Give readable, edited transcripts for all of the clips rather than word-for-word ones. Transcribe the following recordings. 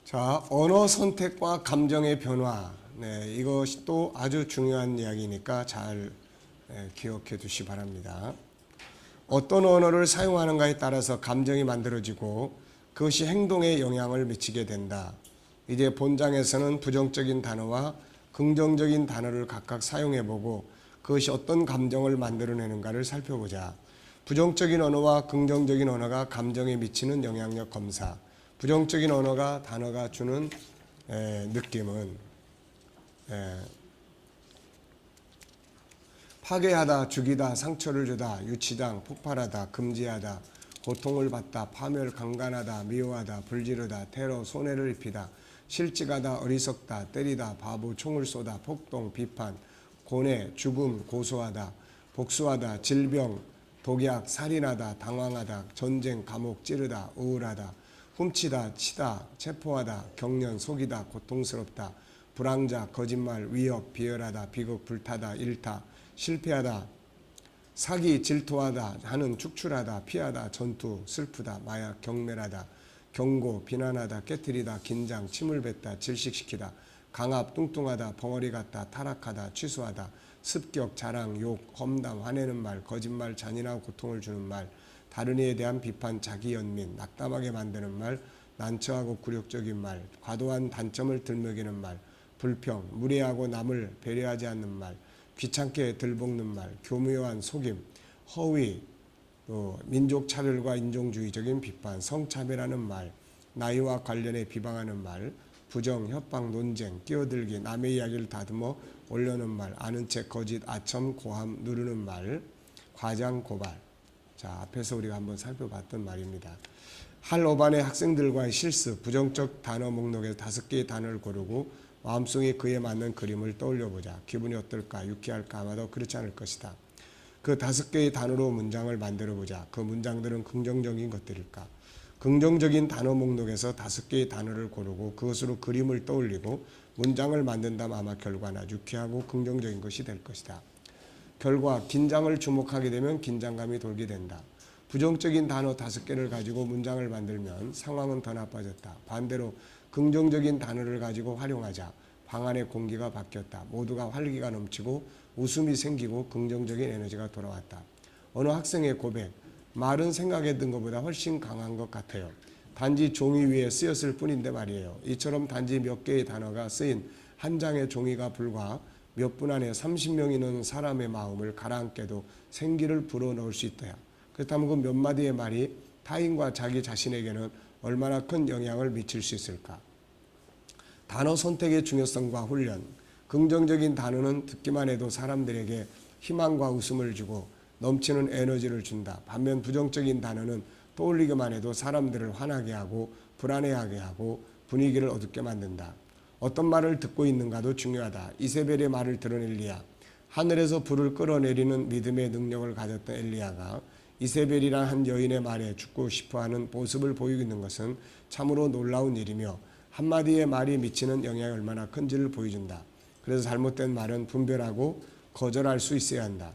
자, 언어 선택과 감정의 변화. 네, 이것이 또 아주 중요한 이야기니까 잘 기억해 두시 바랍니다. 어떤 언어를 사용하는가에 따라서 감정이 만들어지고 그것이 행동에 영향을 미치게 된다. 이제 본장에서는 부정적인 단어와 긍정적인 단어를 각각 사용해보고 그것이 어떤 감정을 만들어내는가를 살펴보자. 부정적인 언어와 긍정적인 언어가 감정에 미치는 영향력 검사. 부정적인 언어가 단어가 주는 느낌은 파괴하다, 죽이다, 상처를 주다, 유치장, 폭발하다, 금지하다, 고통을 받다, 파멸, 강간하다, 미워하다, 불지르다, 테러, 손해를 입히다, 실직하다, 어리석다, 때리다, 바보, 총을 쏘다, 폭동, 비판, 고뇌, 죽음, 고소하다, 복수하다, 질병, 독약, 살인하다, 당황하다, 전쟁, 감옥, 찌르다, 우울하다, 훔치다, 치다, 체포하다, 경련, 속이다, 고통스럽다, 불황자, 거짓말, 위협, 비열하다, 비극, 불타다, 일타, 실패하다, 사기, 질투하다, 하는, 축출하다, 피하다, 전투, 슬프다, 마약, 경멸하다, 경고, 비난하다, 깨트리다, 긴장, 침을 뱉다, 질식시키다, 강압, 뚱뚱하다, 벙어리 같다, 타락하다, 취소하다, 습격, 자랑, 욕, 험담, 화내는 말, 거짓말, 잔인하고 고통을 주는 말, 다른 이에 대한 비판, 자기 연민, 낙담하게 만드는 말, 난처하고 굴욕적인 말, 과도한 단점을 들먹이는 말, 불평, 무례하고 남을 배려하지 않는 말, 귀찮게 들볶는 말, 교묘한 속임, 허위, 또 민족 차별과 인종주의적인 비판, 성차별하는 말, 나이와 관련해 비방하는 말, 부정, 협박, 논쟁, 끼어들기, 남의 이야기를 다듬어 올려는 말, 아는 체, 거짓, 아첨, 고함, 누르는 말, 과장, 고발. 자, 앞에서 우리가 한번 살펴봤던 말입니다. 할 5반의 학생들과의 실습, 부정적 단어 목록에서 5개의 단어를 고르고 마음속에 그에 맞는 그림을 떠올려보자. 기분이 어떨까? 유쾌할까? 아마도 그렇지 않을 것이다. 그 5개의 단어로 문장을 만들어보자. 그 문장들은 긍정적인 것들일까? 긍정적인 단어 목록에서 5개의 단어를 고르고 그것으로 그림을 떠올리고 문장을 만든다면 아마 결과나 유쾌하고 긍정적인 것이 될 것이다. 결과, 긴장을 주목하게 되면 긴장감이 돌게 된다. 부정적인 단어 5개를 가지고 문장을 만들면 상황은 더 나빠졌다. 반대로 긍정적인 단어를 가지고 활용하자. 방 안의 공기가 바뀌었다. 모두가 활기가 넘치고 웃음이 생기고 긍정적인 에너지가 돌아왔다. 어느 학생의 고백, 말은 생각했던 것보다 훨씬 강한 것 같아요. 단지 종이 위에 쓰였을 뿐인데 말이에요. 이처럼 단지 몇 개의 단어가 쓰인 한 장의 종이가 불과 몇 분 안에 30명이 넘는 사람의 마음을 가라앉게도 생기를 불어넣을 수 있다. 그렇다면 그 몇 마디의 말이 타인과 자기 자신에게는 얼마나 큰 영향을 미칠 수 있을까? 단어 선택의 중요성과 훈련. 긍정적인 단어는 듣기만 해도 사람들에게 희망과 웃음을 주고 넘치는 에너지를 준다. 반면 부정적인 단어는 떠올리기만 해도 사람들을 화나게 하고 불안해하게 하고 분위기를 어둡게 만든다. 어떤 말을 듣고 있는가도 중요하다. 이세벨의 말을 들은 엘리야. 하늘에서 불을 끌어내리는 믿음의 능력을 가졌던 엘리야가 이세벨이란 한 여인의 말에 죽고 싶어하는 모습을 보이고 있는 것은 참으로 놀라운 일이며 한마디의 말이 미치는 영향이 얼마나 큰지를 보여준다. 그래서 잘못된 말은 분별하고 거절할 수 있어야 한다.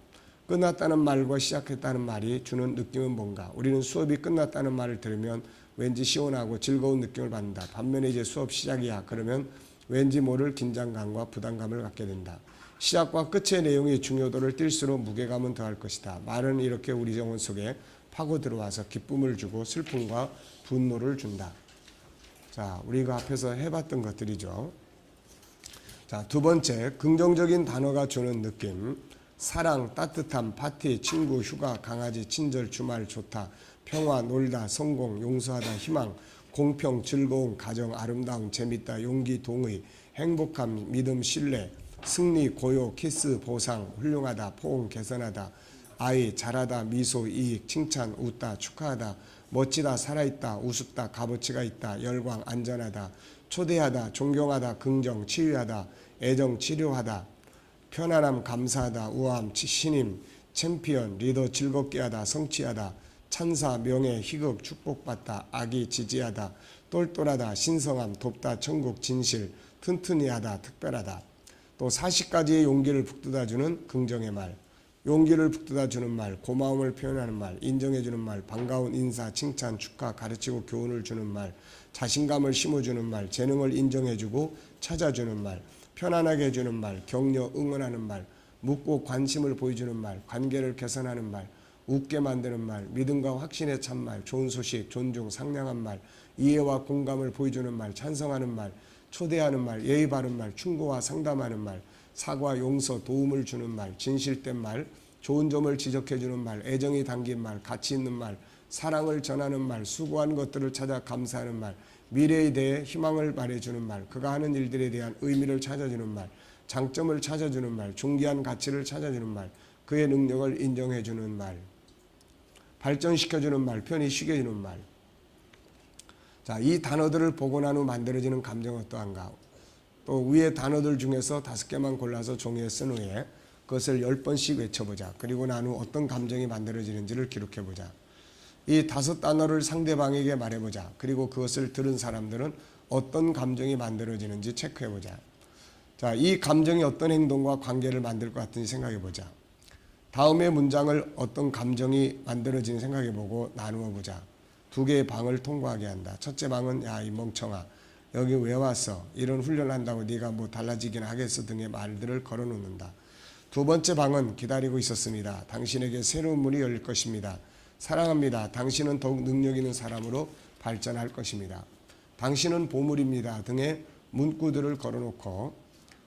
끝났다는 말과 시작했다는 말이 주는 느낌은 뭔가? 우리는 수업이 끝났다는 말을 들으면 왠지 시원하고 즐거운 느낌을 받는다. 반면에 이제 수업 시작이야. 그러면 왠지 모를 긴장감과 부담감을 갖게 된다. 시작과 끝의 내용이 중요도를 띌수록 무게감은 더할 것이다. 말은 이렇게 우리 영혼 속에 파고 들어와서 기쁨을 주고 슬픔과 분노를 준다. 자, 우리가 앞에서 해봤던 것들이죠. 자, 두 번째, 긍정적인 단어가 주는 느낌. 사랑, 따뜻함, 파티, 친구, 휴가, 강아지, 친절, 주말, 좋다, 평화, 놀다, 성공, 용서하다, 희망, 공평, 즐거움, 가정, 아름다움, 재밌다, 용기, 동의, 행복함, 믿음, 신뢰, 승리, 고요, 키스, 보상, 훌륭하다, 포옹, 개선하다, 아이, 잘하다, 미소, 이익, 칭찬, 웃다, 축하하다, 멋지다, 살아있다, 우습다, 값어치가 있다, 열광, 안전하다, 초대하다, 존경하다, 긍정, 치유하다, 애정, 치료하다, 편안함, 감사하다, 우아함, 신임, 챔피언, 리더, 즐겁게 하다, 성취하다, 찬사, 명예, 희극, 축복받다, 악이, 지지하다, 똘똘하다, 신성함, 돕다, 천국, 진실, 튼튼히 하다, 특별하다. 또 40가지의 용기를 북돋아주는 긍정의 말. 용기를 북돋아 주는 말, 고마움을 표현하는 말, 인정해 주는 말, 반가운 인사, 칭찬, 축하, 가르치고 교훈을 주는 말, 자신감을 심어주는 말, 재능을 인정해 주고 찾아주는 말, 편안하게 해주는 말, 격려, 응원하는 말, 묻고 관심을 보여주는 말, 관계를 개선하는 말, 웃게 만드는 말, 믿음과 확신에 찬 말, 좋은 소식, 존중, 상냥한 말, 이해와 공감을 보여주는 말, 찬성하는 말, 초대하는 말, 예의 바른 말, 충고와 상담하는 말, 사과, 용서, 도움을 주는 말, 진실된 말, 좋은 점을 지적해 주는 말, 애정이 담긴 말, 가치 있는 말, 사랑을 전하는 말, 수고한 것들을 찾아 감사하는 말, 미래에 대해 희망을 말해주는 말, 그가 하는 일들에 대한 의미를 찾아주는 말, 장점을 찾아주는 말, 존귀한 가치를 찾아주는 말, 그의 능력을 인정해주는 말, 발전시켜주는 말, 편히 쉬게 해주는 말. 자, 이 단어들을 보고 난 후 만들어지는 감정은 어떠한가? 또 위의 단어들 중에서 5개만 골라서 종이에 쓴 후에 그것을 10번씩 외쳐보자. 그리고 난 후 어떤 감정이 만들어지는지를 기록해보자. 이 5단어를 상대방에게 말해보자. 그리고 그것을 들은 사람들은 어떤 감정이 만들어지는지 체크해보자. 자, 이 감정이 어떤 행동과 관계를 만들 것 같은지 생각해보자. 다음의 문장을 어떤 감정이 만들어지는 생각해보고 나누어보자. 2개의 방을 통과하게 한다. 첫째 방은 야, 이 멍청아. 여기 왜 왔어? 이런 훈련을 한다고 네가 뭐 달라지긴 하겠어 등의 말들을 걸어놓는다. 2번째 방은 기다리고 있었습니다. 당신에게 새로운 문이 열릴 것입니다. 사랑합니다. 당신은 더욱 능력 있는 사람으로 발전할 것입니다. 당신은 보물입니다. 등의 문구들을 걸어놓고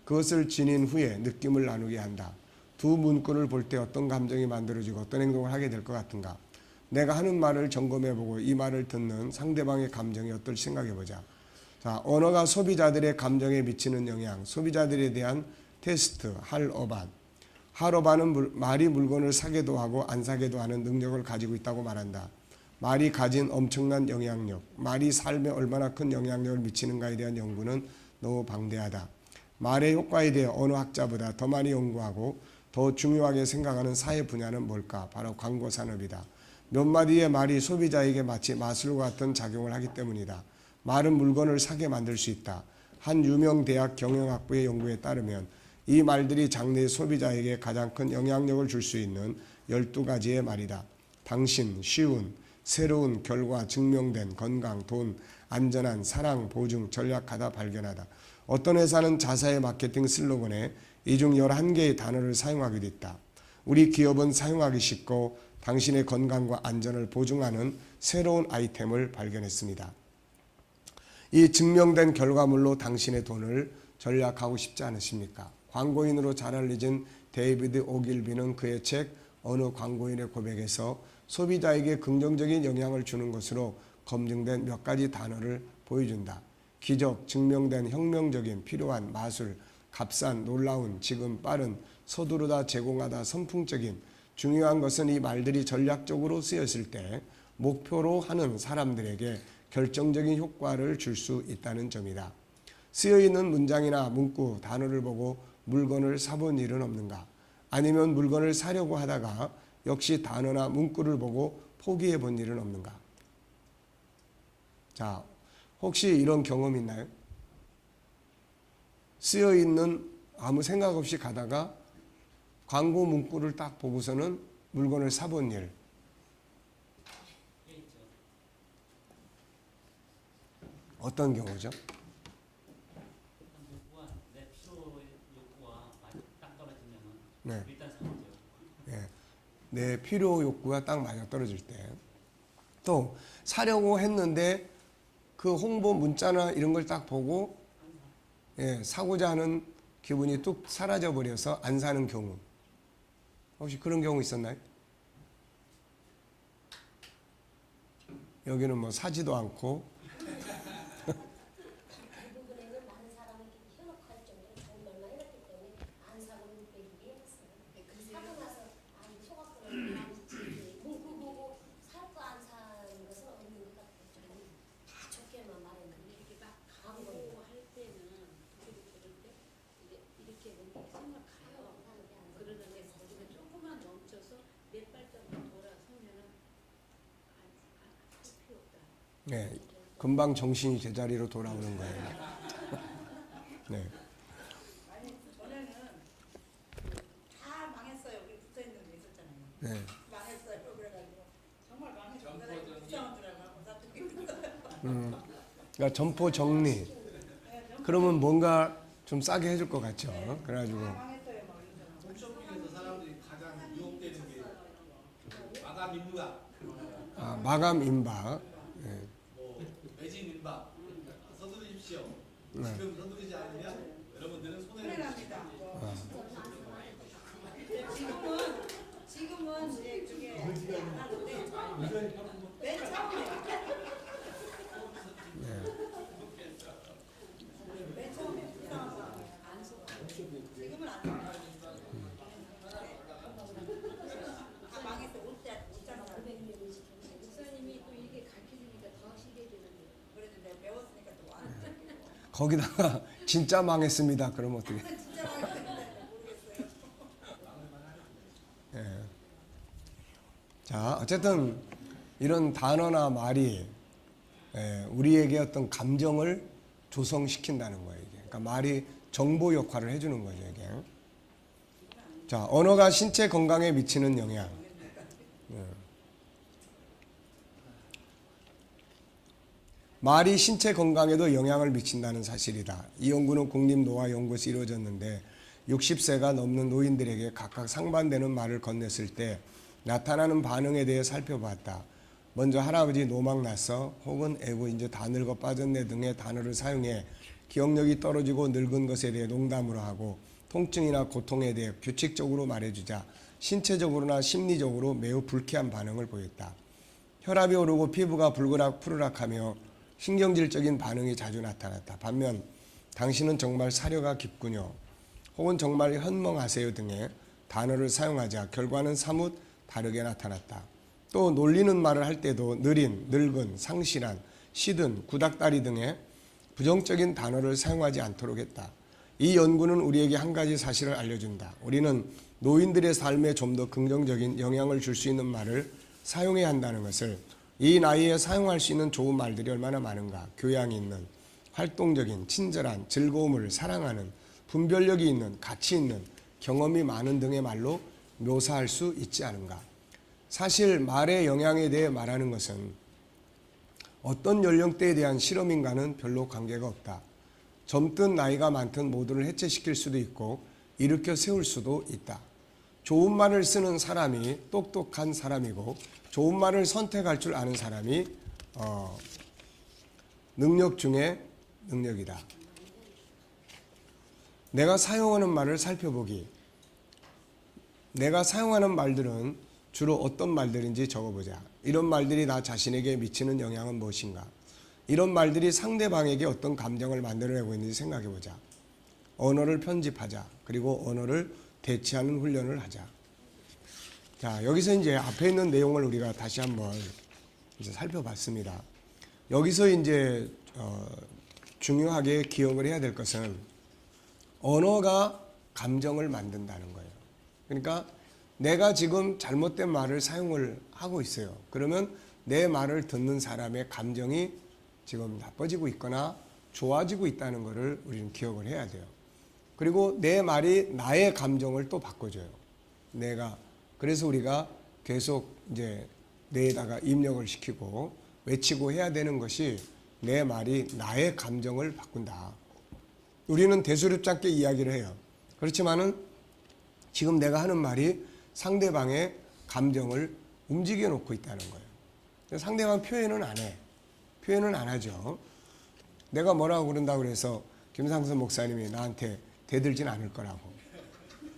그것을 지닌 후에 느낌을 나누게 한다. 2 문구를 볼 때 어떤 감정이 만들어지고 어떤 행동을 하게 될 것 같은가? 내가 하는 말을 점검해보고 이 말을 듣는 상대방의 감정이 어떨지 생각해보자. 자, 언어가 소비자들의 감정에 미치는 영향, 소비자들에 대한 테스트, 할어반. 할어반은 말이 물건을 사게도 하고 안 사게도 하는 능력을 가지고 있다고 말한다. 말이 가진 엄청난 영향력, 말이 삶에 얼마나 큰 영향력을 미치는가에 대한 연구는 너무 방대하다. 말의 효과에 대해 어느 학자보다 더 많이 연구하고 더 중요하게 생각하는 사회 분야는 뭘까? 바로 광고 산업이다. 몇 마디의 말이 소비자에게 마치 마술과 같은 작용을 하기 때문이다. 말은 물건을 사게 만들 수 있다. 한 유명 대학 경영학부의 연구에 따르면 이 말들이 장래의 소비자에게 가장 큰 영향력을 줄 수 있는 12가지의 말이다. 당신, 쉬운, 새로운, 결과, 증명된, 건강, 돈, 안전한, 사랑, 보증, 전략하다, 발견하다. 어떤 회사는 자사의 마케팅 슬로건에 이 중 11개의 단어를 사용하기도 있다. 우리 기업은 사용하기 쉽고 당신의 건강과 안전을 보증하는 새로운 아이템을 발견했습니다. 이 증명된 결과물로 당신의 돈을 전략하고 싶지 않으십니까? 광고인으로 잘 알려진 데이비드 오길비는 그의 책 어느 광고인의 고백에서 소비자에게 긍정적인 영향을 주는 것으로 검증된 몇 가지 단어를 보여준다. 기적, 증명된, 혁명적인, 필요한, 마술, 값싼, 놀라운, 지금, 빠른, 서두르다, 제공하다, 선풍적인. 중요한 것은 이 말들이 전략적으로 쓰였을 때 목표로 하는 사람들에게 결정적인 효과를 줄 수 있다는 점이다. 쓰여있는 문장이나 문구, 단어를 보고 물건을 사본 일은 없는가? 아니면 물건을 사려고 하다가 역시 단어나 문구를 보고 포기해 본 일은 없는가? 자, 혹시 이런 경험 있나요? 쓰여있는 아무 생각 없이 가다가 광고 문구를 딱 보고서는 물건을 사본 일. 어떤 경우죠? 내 필요 욕구와 딱 떨어지면은 네. 일단 사죠. 네. 내 필요 욕구가 딱 맞아 떨어질 때. 또 사려고 했는데 그 홍보 문자나 이런 걸 딱 보고 사고자 하는 기분이 뚝 사라져 버려서 안 사는 경우. 혹시 그런 경우 있었나요? 여기는 뭐 사지도 않고 대부분에는 많은 사람이 현혹할 정도로 좋은 말만 해놨기 때문에 안 사고 빼기게 했어요. 사고 나서 아니 속았구나 문구 보고 살 거 안 사는 것은 없는 것 같아요. 다 좋게만 말했는데 이렇게 막 강한 광고 거예요. 할 때는 그렇게 들을 때 이렇게 뭔가 생각해요. 그러는데 거기가 조금만 멈춰서 몇 발짝만 돌아서면은 할 필요 없다. 네, 금방 정신이 제자리로 돌아오는 거예요. 네. 아니 전에는 다 망했어요. 여기 붙어 있는 게. 네. 망했어요. 그래가지고 정말 망했어요. 부정하더라고요. 그러니까 점포 정리. 그러면 뭔가 좀 싸게 해줄 것 같죠. 그래가지고 망했어요. 막 이러더라고요. 홈쇼핑에서 사람들이 가장 유혹되는 게 마감 임박, 마감 임박. 네. 뭐 매진 임박, 서두르십시오. 네. 지금 서두르지 않으면 여러분들은 손해를 큰일납니다. 지금은 이제 그게 안 하는데 맨 처음에 맨 처음에 지금은 안 해요. 다 망했어. 못 잡아. 목사님이 또 이게 가르쳐주니까 더 하시게 되는데. 그래도 내가 배웠으니까 또 안 해. 거기다가 진짜 망했습니다. 그럼 어떻게? 진짜 망했는데 모르겠어요. 예. 자, 어쨌든 이런 단어나 말이 우리에게 어떤 감정을 조성시킨다는 거예요. 이게. 그러니까 말이 정보 역할을 해주는 거죠. 이게. 자, 언어가 신체 건강에 미치는 영향. 말이 신체 건강에도 영향을 미친다는 사실이다. 이 연구는 국립노화연구소에서 이루어졌는데 60세가 넘는 노인들에게 각각 상반되는 말을 건넸을 때 나타나는 반응에 대해 살펴봤다. 먼저 할아버지 노막 났어 혹은 에구 이제 다 늙어 빠졌네 등의 단어를 사용해 기억력이 떨어지고 늙은 것에 대해 농담으로 하고 통증이나 고통에 대해 규칙적으로 말해주자 신체적으로나 심리적으로 매우 불쾌한 반응을 보였다. 혈압이 오르고 피부가 불그락 푸르락하며 신경질적인 반응이 자주 나타났다. 반면 당신은 정말 사려가 깊군요. 혹은 정말 현멍하세요 등의 단어를 사용하자 결과는 사뭇 다르게 나타났다. 또 놀리는 말을 할 때도 느린, 늙은, 상실한, 시든, 구닥다리 등의 부정적인 단어를 사용하지 않도록 했다. 이 연구는 우리에게 한 가지 사실을 알려준다. 우리는 노인들의 삶에 좀 더 긍정적인 영향을 줄 수 있는 말을 사용해야 한다는 것을, 이 나이에 사용할 수 있는 좋은 말들이 얼마나 많은가. 교양이 있는, 활동적인, 친절한, 즐거움을 사랑하는, 분별력이 있는, 가치 있는, 경험이 많은 등의 말로 묘사할 수 있지 않은가. 사실 말의 영향에 대해 말하는 것은 어떤 연령대에 대한 실험인가는 별로 관계가 없다. 젊든 나이가 많든 모두를 해체시킬 수도 있고 일으켜 세울 수도 있다. 좋은 말을 쓰는 사람이 똑똑한 사람이고 좋은 말을 선택할 줄 아는 사람이 능력 중에 능력이다. 내가 사용하는 말을 살펴보기. 내가 사용하는 말들은 주로 어떤 말들인지 적어보자. 이런 말들이 나 자신에게 미치는 영향은 무엇인가? 이런 말들이 상대방에게 어떤 감정을 만들어내고 있는지 생각해보자. 언어를 편집하자. 그리고 언어를 대체하는 훈련을 하자. 자, 여기서 이제 앞에 있는 내용을 우리가 다시 한번 이제 살펴봤습니다. 여기서 이제 중요하게 기억을 해야 될 것은 언어가 감정을 만든다는 거예요. 그러니까 내가 지금 잘못된 말을 사용을 하고 있어요. 그러면 내 말을 듣는 사람의 감정이 지금 나빠지고 있거나 좋아지고 있다는 것을 우리는 기억을 해야 돼요. 그리고 내 말이 나의 감정을 또 바꿔줘요. 그래서 우리가 계속 이제 뇌에다가 입력을 시키고 외치고 해야 되는 것이 내 말이 나의 감정을 바꾼다. 우리는 대수롭지 이야기를 해요. 그렇지만은 지금 내가 하는 말이 상대방의 감정을 움직여 놓고 있다는 거예요. 상대방 표현은 안 해. 표현은 안 하죠. 내가 뭐라고 그런다고 그래서 김상선 목사님이 나한테 대들진 않을 거라고.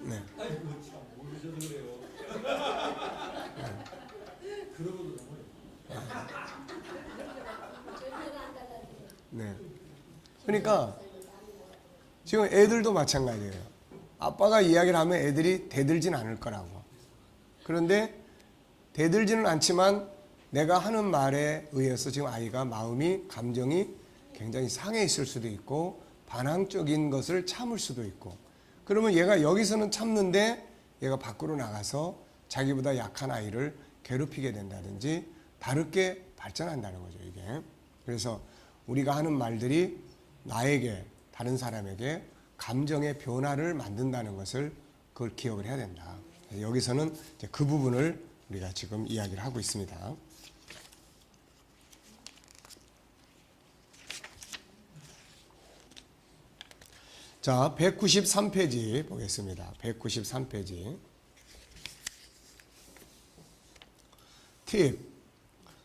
네. 아이고 참 모르셔서 그래요. 그러고도 네. 그러니까 지금 애들도 마찬가지예요. 아빠가 이야기를 하면 애들이 대들진 않을 거라고. 그런데 대들지는 않지만 내가 하는 말에 의해서 지금 아이가 마음이, 감정이 굉장히 상해 있을 수도 있고 반항적인 것을 참을 수도 있고, 그러면 얘가 여기서는 참는데 얘가 밖으로 나가서 자기보다 약한 아이를 괴롭히게 된다든지 다르게 발전한다는 거죠, 이게. 그래서 우리가 하는 말들이 나에게, 다른 사람에게 감정의 변화를 만든다는 것을 그걸 기억을 해야 된다. 여기서는 이제 그 부분을 우리가 지금 이야기를 하고 있습니다. 자, 193페이지 보겠습니다. 193페이지. 팁.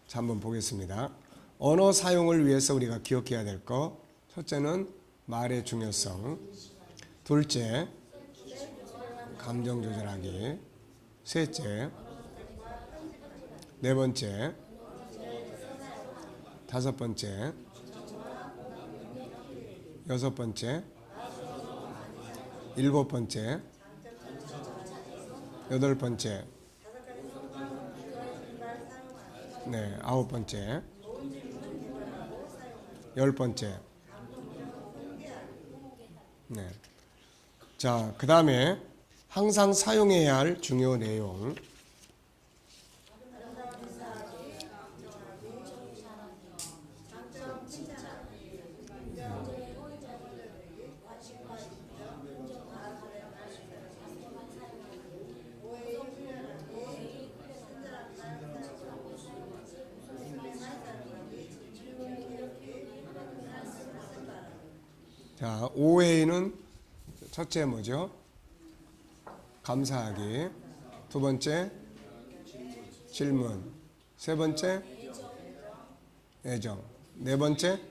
자, 한번 보겠습니다. 언어 사용을 위해서 우리가 기억해야 될 거. 첫째는 말의 중요성. 둘째, 감정 조절하기. 셋째, 네 번째, 다섯 번째, 여섯 번째, 일곱 번째, 여덟 번째, 네, 아홉 번째, 열 번째. 네. 자, 그 다음에 항상 사용해야 할 중요 내용. 자, 오해는 첫째 뭐죠? 감사하기. 두 번째, 질문. 세 번째, 애정. 네 번째,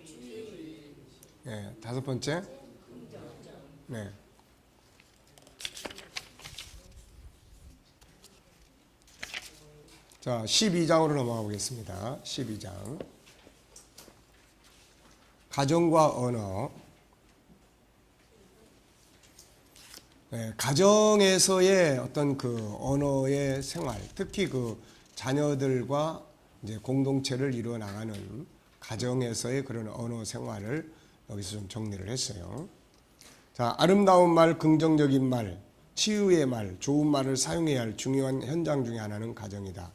네, 다섯 번째, 네. 자, 12장으로 넘어가 보겠습니다. 12장. 가정과 언어. 네, 가정에서의 어떤 그 언어의 생활, 특히 그 자녀들과 이제 공동체를 이루어 나가는 가정에서의 그런 언어 생활을 여기서 좀 정리를 했어요. 자, 아름다운 말, 긍정적인 말, 치유의 말, 좋은 말을 사용해야 할 중요한 현장 중에 하나는 가정이다.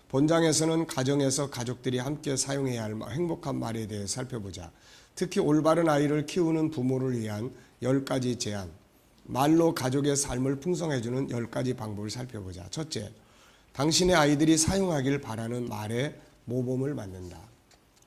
본장에서는 가정에서 가족들이 함께 사용해야 할 행복한 말에 대해 살펴보자. 특히 올바른 아이를 키우는 부모를 위한 10가지 제안. 말로 가족의 삶을 풍성해주는 10가지 방법을 살펴보자. 첫째, 당신의 아이들이 사용하길 바라는 말의 모범을 만든다.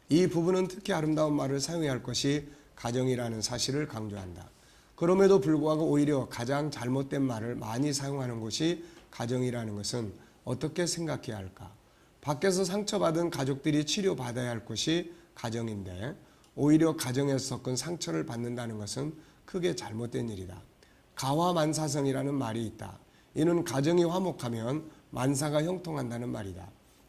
이 부분은 특히 아름다운 말을 사용해야 할 것이 가정이라는 사실을 강조한다. 그럼에도 불구하고 오히려 가장 잘못된 말을 많이 사용하는 곳이 가정이라는 것은 어떻게 생각해야 할까? 밖에서 상처받은 가족들이 치료받아야 할 곳이 가정인데 오히려 가정에서 겪은 상처를 받는다는 것은 크게 잘못된 일이다. 가화만사성이라는 말이 있다. 이는 가정이 화목하면 만사가 형통한다는 말이다.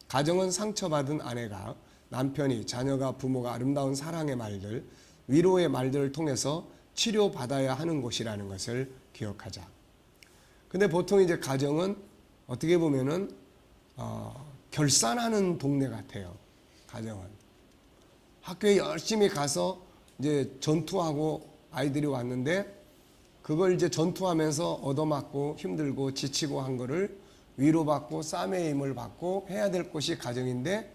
가정은 상처받은 아내가, 남편이, 자녀가, 부모가 아름다운 사랑의 말들, 위로의 말들을 통해서 치료받아야 하는 곳이라는 것을 기억하자. 근데 보통 이제 가정은 어떻게 보면은 결산하는 동네 같아요. 가정은 학교에 열심히 가서 이제 전투하고 아이들이 왔는데 그걸 이제 전투하면서 얻어맞고 힘들고 지치고 한 거를 위로받고 쌈의 힘을 받고 해야 될 곳이 가정인데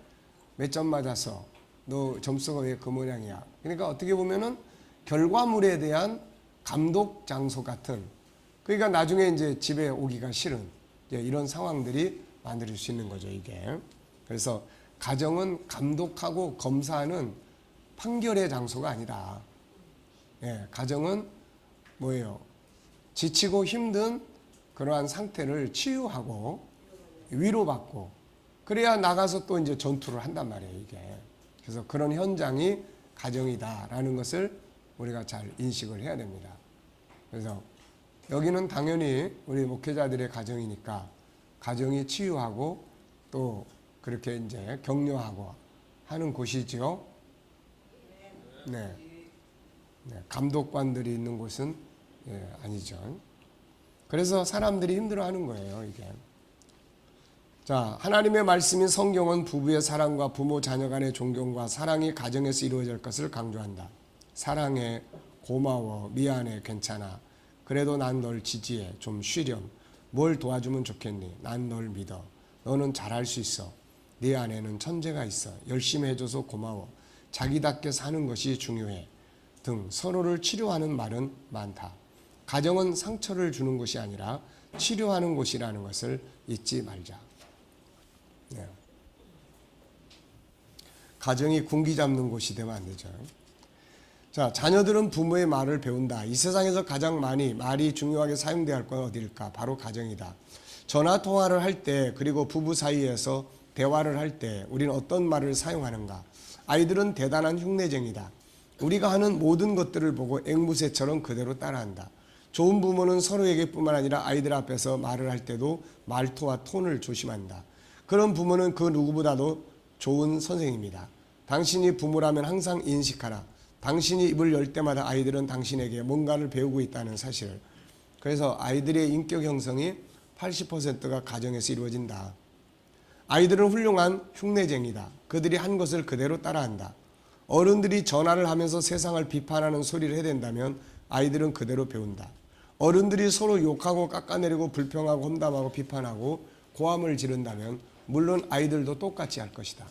몇 점 맞았어? 너 점수가 왜 그 모양이야? 그러니까 어떻게 보면은 결과물에 대한 감독 장소 같은, 그러니까 나중에 이제 집에 오기가 싫은 이제 이런 상황들이 만들 수 있는 거죠, 이게. 그래서 가정은 감독하고 검사하는 판결의 장소가 아니다. 예, 가정은 뭐예요? 지치고 힘든 그러한 상태를 치유하고 위로받고 그래야 나가서 또 이제 전투를 한단 말이에요, 이게. 그래서 그런 현장이 가정이다라는 것을 우리가 잘 인식을 해야 됩니다. 그래서 여기는 당연히 우리 목회자들의 가정이니까 가정이 치유하고 또 그렇게 이제 격려하고 하는 곳이죠. 네. 네. 감독관들이 있는 곳은 아니죠. 그래서 사람들이 힘들어하는 거예요, 이게. 자, 하나님의 말씀인 성경은 부부의 사랑과 부모 자녀 간의 존경과 사랑이 가정에서 이루어질 것을 강조한다. 사랑해, 고마워, 미안해, 괜찮아. 그래도 난 널 지지해, 좀 쉬렴. 뭘 도와주면 좋겠니? 난 널 믿어. 너는 잘할 수 있어. 네 안에는 천재가 있어. 열심히 해줘서 고마워. 자기답게 사는 것이 중요해. 등 서로를 치료하는 말은 많다. 가정은 상처를 주는 것이 아니라 치료하는 곳이라는 것을 잊지 말자. 네. 가정이 군기 잡는 곳이 되면 안 되죠. 자, 자녀들은 부모의 말을 배운다. 이 세상에서 가장 많이 말이 중요하게 사용되어야 할 건 어디일까? 바로 가정이다. 전화 통화를 할 때, 그리고 부부 사이에서 대화를 할 때 우리는 어떤 말을 사용하는가? 아이들은 대단한 흉내쟁이다. 우리가 하는 모든 것들을 보고 앵무새처럼 그대로 따라한다. 좋은 부모는 서로에게뿐만 아니라 아이들 앞에서 말을 할 때도 말투와 톤을 조심한다. 그런 부모는 그 누구보다도 좋은 선생입니다. 당신이 부모라면 항상 인식하라. 당신이 입을 열 때마다 아이들은 당신에게 뭔가를 배우고 있다는 사실을. 그래서 아이들의 인격 형성이 80%가 가정에서 이루어진다. 아이들은 훌륭한 흉내쟁이다. 그들이 한 것을 그대로 따라한다. 어른들이 전화를 하면서 세상을 비판하는 소리를 해댄다면 아이들은 그대로 배운다. 어른들이 서로 욕하고 깎아내리고 불평하고 험담하고 비판하고 고함을 지른다면 물론 아이들도 똑같이 할 것이다.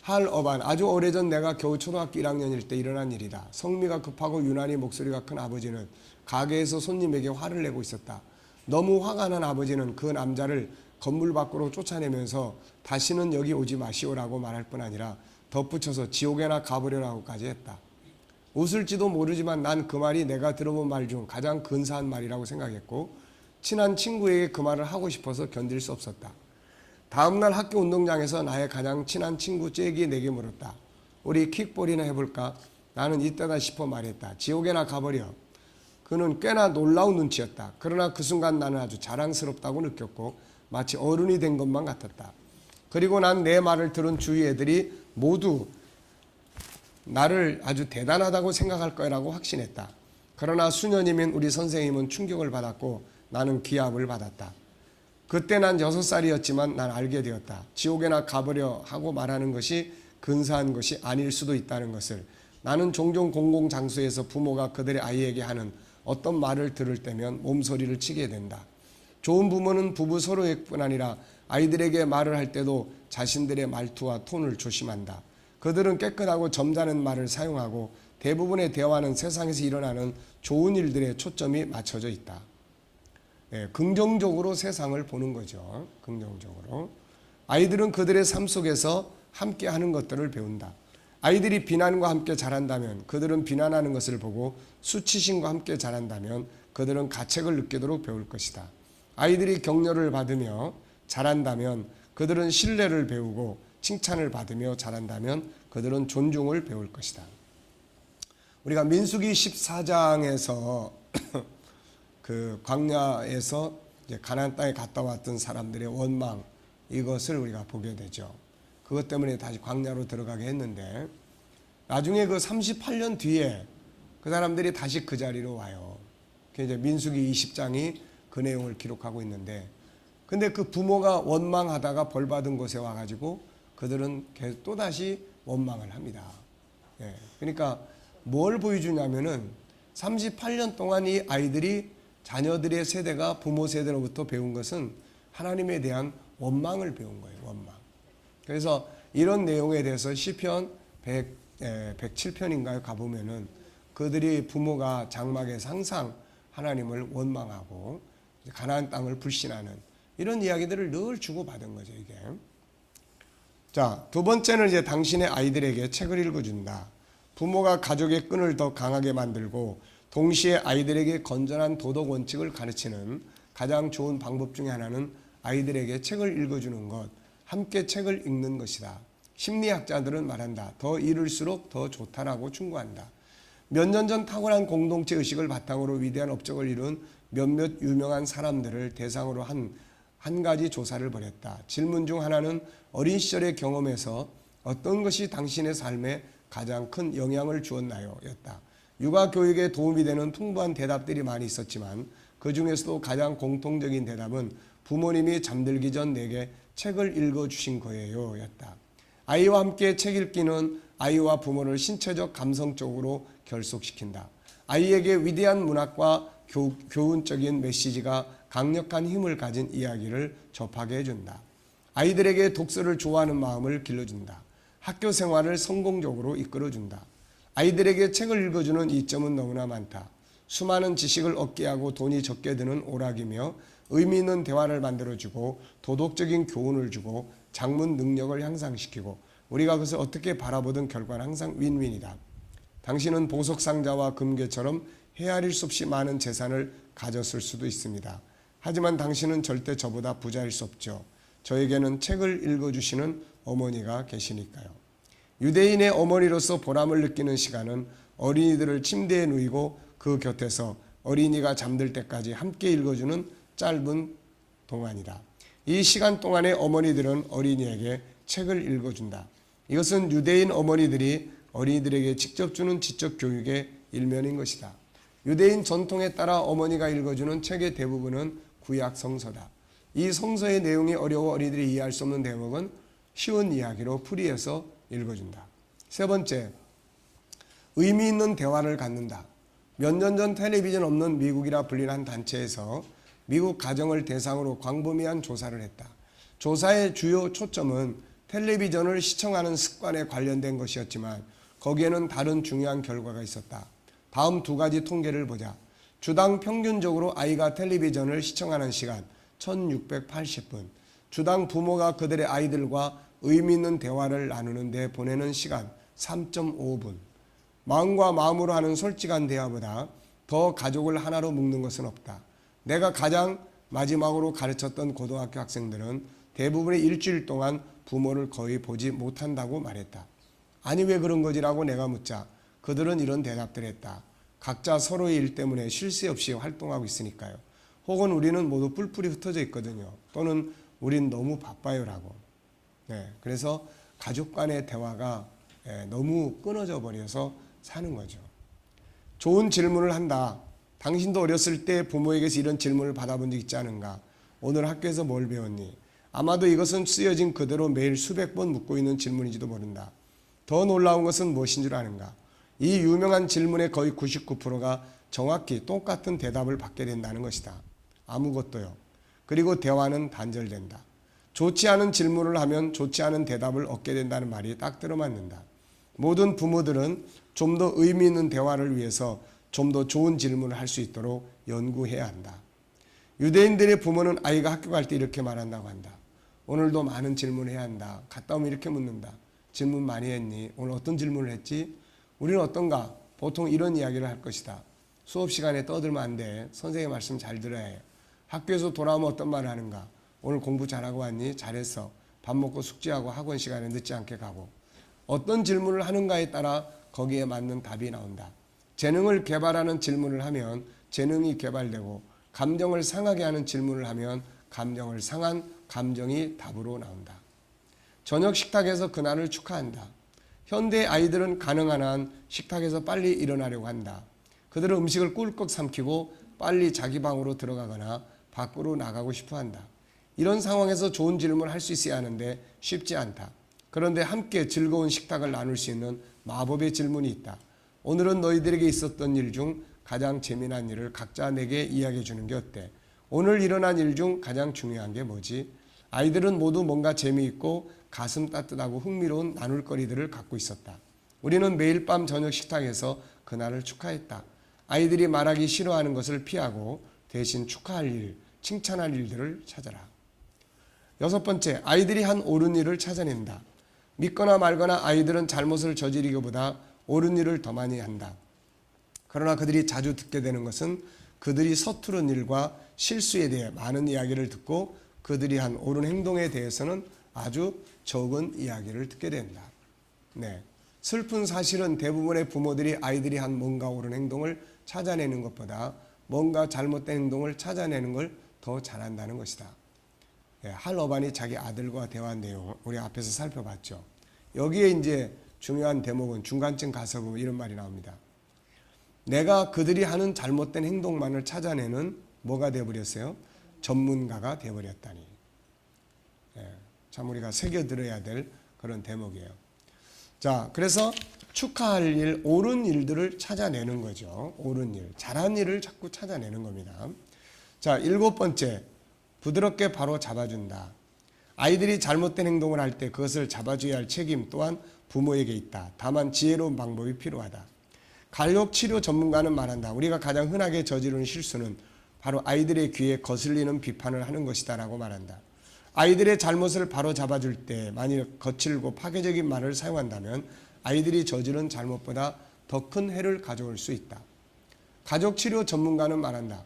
할 어반, 아주 오래전 내가 겨우 초등학교 1학년일 때 일어난 일이다. 성미가 급하고 유난히 목소리가 큰 아버지는 가게에서 손님에게 화를 내고 있었다. 너무 화가 난 아버지는 그 남자를 건물 밖으로 쫓아내면서 다시는 여기 오지 마시오라고 말할 뿐 아니라 덧붙여서 지옥에나 가버려라고까지 했다. 웃을지도 모르지만 난 그 말이 내가 들어본 말 중 가장 근사한 말이라고 생각했고 친한 친구에게 그 말을 하고 싶어서 견딜 수 없었다. 다음날 학교 운동장에서 나의 가장 친한 친구 잭이 내게 물었다. 우리 킥볼이나 해볼까? 나는 이때다 싶어 말했다. 지옥에나 가버려. 그는 꽤나 놀라운 눈치였다. 그러나 그 순간 나는 아주 자랑스럽다고 느꼈고 마치 어른이 된 것만 같았다. 그리고 난 내 말을 들은 주위 애들이 모두 나를 아주 대단하다고 생각할 거라고 확신했다. 그러나 수년이면 우리 선생님은 충격을 받았고 나는 기합을 받았다. 그때 난 6살이었지만 난 알게 되었다. 지옥에나 가버려 하고 말하는 것이 근사한 것이 아닐 수도 있다는 것을. 나는 종종 공공장소에서 부모가 그들의 아이에게 하는 어떤 말을 들을 때면 몸소리를 치게 된다. 좋은 부모는 부부 서로뿐 아니라 아이들에게 말을 할 때도 자신들의 말투와 톤을 조심한다. 그들은 깨끗하고 점잖은 말을 사용하고 대부분의 대화는 세상에서 일어나는 좋은 일들에 초점이 맞춰져 있다. 네, 긍정적으로 세상을 보는 거죠. 긍정적으로. 아이들은 그들의 삶 속에서 함께 하는 것들을 배운다. 아이들이 비난과 함께 자란다면 그들은 비난하는 것을 보고 수치심과 함께 자란다면 그들은 가책을 느끼도록 배울 것이다. 아이들이 격려를 받으며 자란다면 그들은 신뢰를 배우고 칭찬을 받으며 자란다면 그들은 존중을 배울 것이다. 우리가 민수기 14장에서 그 광야에서 이제 가나안 땅에 갔다 왔던 사람들의 원망, 이것을 우리가 보게 되죠. 그것 때문에 다시 광야로 들어가게 했는데 나중에 그 38년 뒤에 그 사람들이 다시 그 자리로 와요. 그게 이제 민수기 20장이 그 내용을 기록하고 있는데, 근데 그 부모가 원망하다가 벌받은 곳에 와가지고 그들은 또 다시 원망을 합니다. 예, 그러니까 뭘 보여주냐면은 38년 동안 이 아이들이 자녀들의 세대가 부모 세대로부터 배운 것은 하나님에 대한 원망을 배운 거예요. 원망. 그래서 이런 내용에 대해서 시편 107편인가요? 가보면은 그들이 부모가 장막에서 항상 하나님을 원망하고 가나안 땅을 불신하는 이런 이야기들을 늘 주고받은 거죠. 이게. 자, 두 번째는 이제 당신의 아이들에게 책을 읽어준다. 부모가 가족의 끈을 더 강하게 만들고 동시에 아이들에게 건전한 도덕 원칙을 가르치는 가장 좋은 방법 중에 하나는 아이들에게 책을 읽어주는 것, 함께 책을 읽는 것이다. 심리학자들은 말한다. 더 읽을수록 더 좋다라고 충고한다. 몇 년 전 탁월한 공동체 의식을 바탕으로 위대한 업적을 이룬 몇몇 유명한 사람들을 대상으로 한 가지 조사를 벌였다. 질문 중 하나는 어린 시절의 경험에서 어떤 것이 당신의 삶에 가장 큰 영향을 주었나요? 였다. 육아 교육에 도움이 되는 풍부한 대답들이 많이 있었지만 그 중에서도 가장 공통적인 대답은 부모님이 잠들기 전 내게 책을 읽어주신 거예요. 였다. 아이와 함께 책 읽기는 아이와 부모를 신체적 감성적으로 결속시킨다. 아이에게 위대한 문학과 교훈적인 메시지가 강력한 힘을 가진 이야기를 접하게 해준다. 아이들에게 독서를 좋아하는 마음을 길러준다. 학교 생활을 성공적으로 이끌어준다. 아이들에게 책을 읽어주는 이점은 너무나 많다. 수많은 지식을 얻게 하고 돈이 적게 드는 오락이며 의미 있는 대화를 만들어주고 도덕적인 교훈을 주고 작문 능력을 향상시키고 우리가 그것을 어떻게 바라보든 결과는 항상 윈윈이다. 당신은 보석상자와 금괴처럼 헤아릴 수 없이 많은 재산을 가졌을 수도 있습니다. 하지만 당신은 절대 저보다 부자일 수 없죠. 저에게는 책을 읽어주시는 어머니가 계시니까요. 유대인의 어머니로서 보람을 느끼는 시간은 어린이들을 침대에 누이고 그 곁에서 어린이가 잠들 때까지 함께 읽어주는 짧은 동안이다. 이 시간 동안에 어머니들은 어린이에게 책을 읽어준다. 이것은 유대인 어머니들이 어린이들에게 직접 주는 지적 교육의 일면인 것이다. 유대인 전통에 따라 어머니가 읽어주는 책의 대부분은 구약 성서다. 이 성서의 내용이 어려워 어린이들이 이해할 수 없는 대목은 쉬운 이야기로 풀이해서 읽어준다. 세 번째, 의미 있는 대화를 갖는다. 몇 년 전 텔레비전 없는 미국이라 불리는 한 단체에서 미국 가정을 대상으로 광범위한 조사를 했다. 조사의 주요 초점은 텔레비전을 시청하는 습관에 관련된 것이었지만 거기에는 다른 중요한 결과가 있었다. 다음 두 가지 통계를 보자. 주당 평균적으로 아이가 텔레비전을 시청하는 시간 1680분, 주당 부모가 그들의 아이들과 의미 있는 대화를 나누는 데 보내는 시간 3.5분. 마음과 마음으로 하는 솔직한 대화보다 더 가족을 하나로 묶는 것은 없다. 내가 가장 마지막으로 가르쳤던 고등학교 학생들은 대부분의 일주일 동안 부모를 거의 보지 못한다고 말했다. 아니 왜 그런 거지라고 내가 묻자 그들은 이런 대답들을 했다. 각자 서로의 일 때문에 쉴 새 없이 활동하고 있으니까요. 혹은 우리는 모두 뿔뿔이 흩어져 있거든요. 또는 우린 너무 바빠요라고. 그래서 가족 간의 대화가 너무 끊어져 버려서 사는 거죠. 좋은 질문을 한다. 당신도 어렸을 때 부모에게서 이런 질문을 받아본 적 있지 않은가? 오늘 학교에서 뭘 배웠니? 아마도 이것은 쓰여진 그대로 매일 수백 번 묻고 있는 질문인지도 모른다. 더 놀라운 것은 무엇인 줄 아는가? 이 유명한 질문의 거의 99%가 정확히 똑같은 대답을 받게 된다는 것이다. 아무것도요. 그리고 대화는 단절된다. 좋지 않은 질문을 하면 좋지 않은 대답을 얻게 된다는 말이 딱 들어맞는다. 모든 부모들은 좀 더 의미 있는 대화를 위해서 좀 더 좋은 질문을 할 수 있도록 연구해야 한다. 유대인들의 부모는 아이가 학교 갈 때 이렇게 말한다고 한다. 오늘도 많은 질문을 해야 한다. 갔다 오면 이렇게 묻는다. 질문 많이 했니? 오늘 어떤 질문을 했지? 우리는 어떤가? 보통 이런 이야기를 할 것이다. 수업 시간에 떠들면 안 돼. 선생님 말씀 잘 들어야 해. 학교에서 돌아오면 어떤 말을 하는가? 오늘 공부 잘하고 왔니? 잘했어. 밥 먹고 숙제하고 학원 시간에 늦지 않게 가고. 어떤 질문을 하는가에 따라 거기에 맞는 답이 나온다. 재능을 개발하는 질문을 하면 재능이 개발되고 감정을 상하게 하는 질문을 하면 감정을 상한 감정이 답으로 나온다. 저녁 식탁에서 그날을 축하한다. 현대 아이들은 가능한 한 식탁에서 빨리 일어나려고 한다. 그들은 음식을 꿀꺽 삼키고 빨리 자기 방으로 들어가거나 밖으로 나가고 싶어 한다. 이런 상황에서 좋은 질문을 할 수 있어야 하는데 쉽지 않다. 그런데 함께 즐거운 식탁을 나눌 수 있는 마법의 질문이 있다. 오늘은 너희들에게 있었던 일 중 가장 재미난 일을 각자 내게 이야기해 주는 게 어때? 오늘 일어난 일 중 가장 중요한 게 뭐지? 아이들은 모두 뭔가 재미있고 가슴 따뜻하고 흥미로운 나눌거리들을 갖고 있었다. 우리는 매일 밤 저녁 식탁에서 그날을 축하했다. 아이들이 말하기 싫어하는 것을 피하고 대신 축하할 일, 칭찬할 일들을 찾아라. 여섯 번째, 아이들이 한 옳은 일을 찾아낸다. 믿거나 말거나 아이들은 잘못을 저지르기보다 옳은 일을 더 많이 한다. 그러나 그들이 자주 듣게 되는 것은 그들이 서투른 일과 실수에 대해 많은 이야기를 듣고 그들이 한 옳은 행동에 대해서는 아주 적은 이야기를 듣게 된다. 슬픈 사실은 대부분의 부모들이 아이들이 한 뭔가 옳은 행동을 찾아내는 것보다 뭔가 잘못된 행동을 찾아내는 걸 더 잘한다는 것이다. 할 어반이 자기 아들과 대화한 내용을 우리 앞에서 살펴봤죠. 여기에 이제 중요한 대목은 중간쯤 가서 보면 이런 말이 나옵니다. 내가 그들이 하는 잘못된 행동만을 찾아내는 뭐가 되어버렸어요? 전문가가 되어버렸다니. 참 우리가 새겨들어야 될 그런 대목이에요. 자, 그래서 축하할 일, 옳은 일들을 찾아내는 거죠. 옳은 일, 잘한 일을 자꾸 찾아내는 겁니다. 자, 일곱 번째, 부드럽게 바로 잡아준다. 아이들이 잘못된 행동을 할 때 그것을 잡아줘야 할 책임 또한 부모에게 있다. 다만 지혜로운 방법이 필요하다. 가족치료 전문가는 말한다. 우리가 가장 흔하게 저지르는 실수는 바로 아이들의 귀에 거슬리는 비판을 하는 것이다 라고 말한다. 아이들의 잘못을 바로 잡아줄 때 만일 거칠고 파괴적인 말을 사용한다면 아이들이 저지른 잘못보다 더 큰 해를 가져올 수 있다. 가족치료 전문가는 말한다.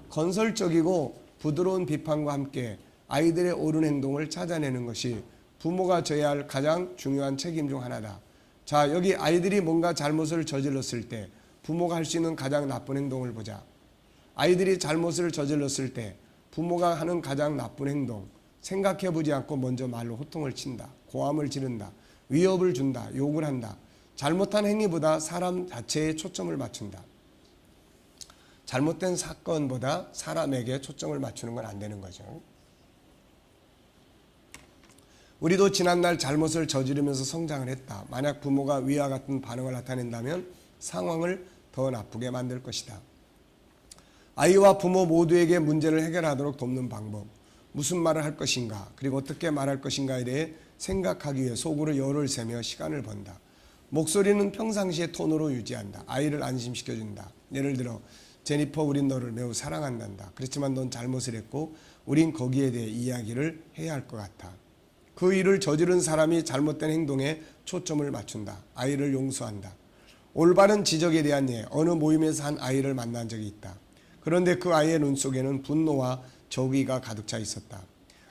건설적이고 부드러운 비판과 함께 아이들의 옳은 행동을 찾아내는 것이 부모가 져야 할 가장 중요한 책임 중 하나다. 자, 여기 아이들이 뭔가 잘못을 저질렀을 때 부모가 할 수 있는 가장 나쁜 행동을 보자. 아이들이 잘못을 저질렀을 때 부모가 하는 가장 나쁜 행동, 생각해보지 않고 먼저 말로 호통을 친다, 고함을 지른다, 위협을 준다, 욕을 한다. 잘못한 행위보다 사람 자체에 초점을 맞춘다. 잘못된 사건보다 사람에게 초점을 맞추는 건 안 되는 거죠. 우리도 지난날 잘못을 저지르면서 성장을 했다. 만약 부모가 위와 같은 반응을 나타낸다면 상황을 더 나쁘게 만들 것이다. 아이와 부모 모두에게 문제를 해결하도록 돕는 방법, 무슨 말을 할 것인가, 그리고 어떻게 말할 것인가에 대해 생각하기 위해 속으로 열을 세며 시간을 번다. 목소리는 평상시의 톤으로 유지한다. 아이를 안심시켜준다. 예를 들어 제니퍼, 우린 너를 매우 사랑한단다. 그렇지만 넌 잘못을 했고 우린 거기에 대해 이야기를 해야 할 것 같아. 그 일을 저지른 사람이 잘못된 행동에 초점을 맞춘다. 아이를 용서한다. 올바른 지적에 대한 예, 어느 모임에서 한 아이를 만난 적이 있다. 그런데 그 아이의 눈 속에는 분노와 적의가 가득 차 있었다.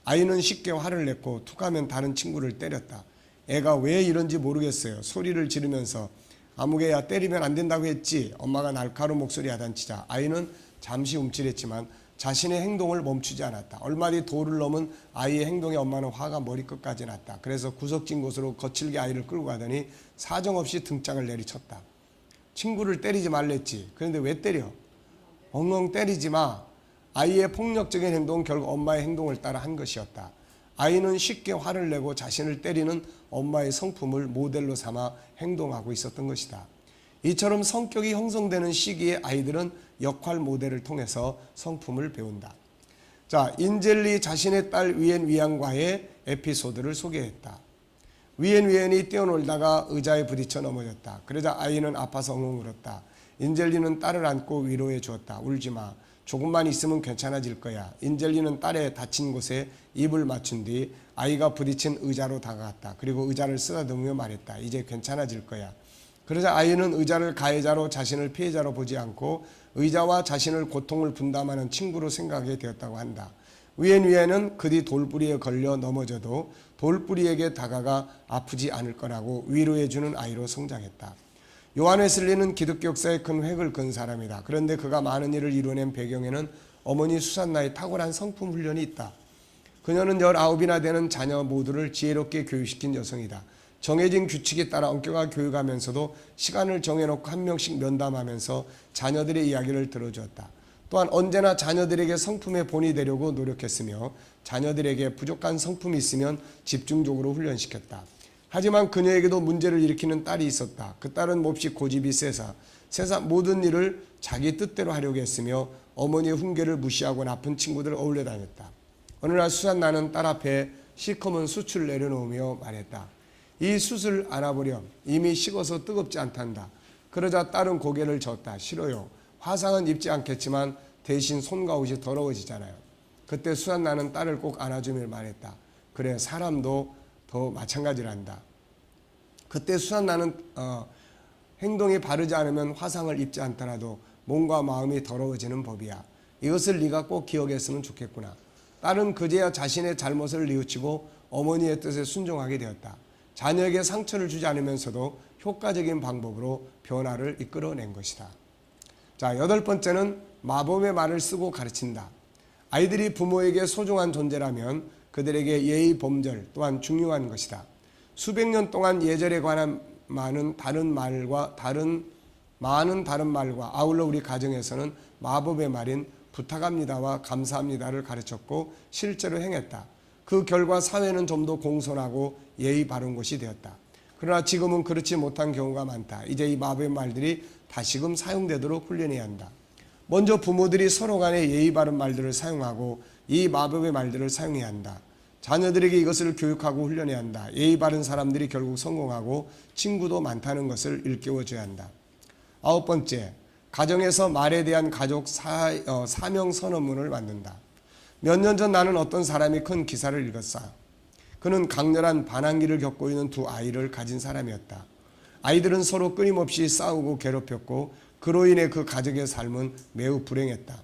아이는 쉽게 화를 냈고 툭하면 다른 친구를 때렸다. 애가 왜 이런지 모르겠어요. 소리를 지르면서 아무개야 때리면 안 된다고 했지. 엄마가 날카로운 목소리 야단치자 아이는 잠시 움찔했지만 자신의 행동을 멈추지 않았다. 얼마 뒤 도를 넘은 아이의 행동에 엄마는 화가 머리끝까지 났다. 그래서 구석진 곳으로 거칠게 아이를 끌고 가더니 사정없이 등짝을 내리쳤다. 친구를 때리지 말랬지. 그런데 왜 때려? 엉엉 때리지 마. 아이의 폭력적인 행동은 결국 엄마의 행동을 따라 한 것이었다. 아이는 쉽게 화를 내고 자신을 때리는 엄마의 성품을 모델로 삼아 행동하고 있었던 것이다. 이처럼 성격이 형성되는 시기에 아이들은 역할 모델을 통해서 성품을 배운다. 자, 인젤리 자신의 딸 위엔 위안과의 에피소드를 소개했다. 위엔 위안이 뛰어놀다가 의자에 부딪혀 넘어졌다. 그러자 아이는 아파서 엉엉 울었다. 인젤리는 딸을 안고 위로해 주었다. 울지 마. 조금만 있으면 괜찮아질 거야. 인젤리는 딸의 다친 곳에 입을 맞춘 뒤 아이가 부딪힌 의자로 다가갔다. 그리고 의자를 쓰다듬으며 말했다. 이제 괜찮아질 거야. 그러자 아이는 의자를 가해자로 자신을 피해자로 보지 않고 의자와 자신을 고통을 분담하는 친구로 생각하게 되었다고 한다. 위엔 그 뒤 돌부리에 걸려 넘어져도 돌부리에게 다가가 아프지 않을 거라고 위로해주는 아이로 성장했다. 요한 웨슬리는 기독교 역사에 큰 획을 그은 사람이다. 그런데 그가 많은 일을 이뤄낸 배경에는 어머니 수산나의 탁월한 성품 훈련이 있다. 그녀는 19이나 되는 자녀 모두를 지혜롭게 교육시킨 여성이다. 정해진 규칙에 따라 엄격하게 교육하면서도 시간을 정해놓고 한 명씩 면담하면서 자녀들의 이야기를 들어주었다. 또한 언제나 자녀들에게 성품의 본이 되려고 노력했으며 자녀들에게 부족한 성품이 있으면 집중적으로 훈련시켰다. 하지만 그녀에게도 문제를 일으키는 딸이 있었다. 그 딸은 몹시 고집이 세서 세상 모든 일을 자기 뜻대로 하려고 했으며 어머니의 훈계를 무시하고 나쁜 친구들을 어울려 다녔다. 어느 날 수산나는 딸 앞에 시커먼 숯을 내려놓으며 말했다. 이 숯을 안아보렴. 이미 식어서 뜨겁지 않단다. 그러자 딸은 고개를 젓다. 싫어요. 화상은 입지 않겠지만 대신 손과 옷이 더러워지잖아요. 그때 수산나는 딸을 꼭 안아주며 말했다. 그래, 사람도 더 마찬가지란다. 그때 수산나는 행동이 바르지 않으면 화상을 입지 않더라도 몸과 마음이 더러워지는 법이야. 이것을 네가 꼭 기억했으면 좋겠구나. 딸은 그제야 자신의 잘못을 뉘우치고 어머니의 뜻에 순종하게 되었다. 자녀에게 상처를 주지 않으면서도 효과적인 방법으로 변화를 이끌어낸 것이다. 자, 8번째는 마법의 말을 쓰고 가르친다. 아이들이 부모에게 소중한 존재라면 그들에게 예의 범절 또한 중요한 것이다. 수백 년 동안 예절에 관한 많은 다른 말과 아울러 우리 가정에서는 마법의 말인 부탁합니다와 감사합니다를 가르쳤고 실제로 행했다. 그 결과 사회는 좀 더 공손하고 예의 바른 곳이 되었다. 그러나 지금은 그렇지 못한 경우가 많다. 이제 이 마법의 말들이 다시금 사용되도록 훈련해야 한다. 먼저 부모들이 서로 간에 예의 바른 말들을 사용하고 이 마법의 말들을 사용해야 한다. 자녀들에게 이것을 교육하고 훈련해야 한다. 예의 바른 사람들이 결국 성공하고 친구도 많다는 것을 일깨워줘야 한다. 9번째, 가정에서 말에 대한 가족 사명 선언문을 만든다. 몇 년 전 나는 어떤 사람이 큰 기사를 읽었어요. 그는 강렬한 반항기를 겪고 있는 두 아이를 가진 사람이었다. 아이들은 서로 끊임없이 싸우고 괴롭혔고 그로 인해 그 가족의 삶은 매우 불행했다.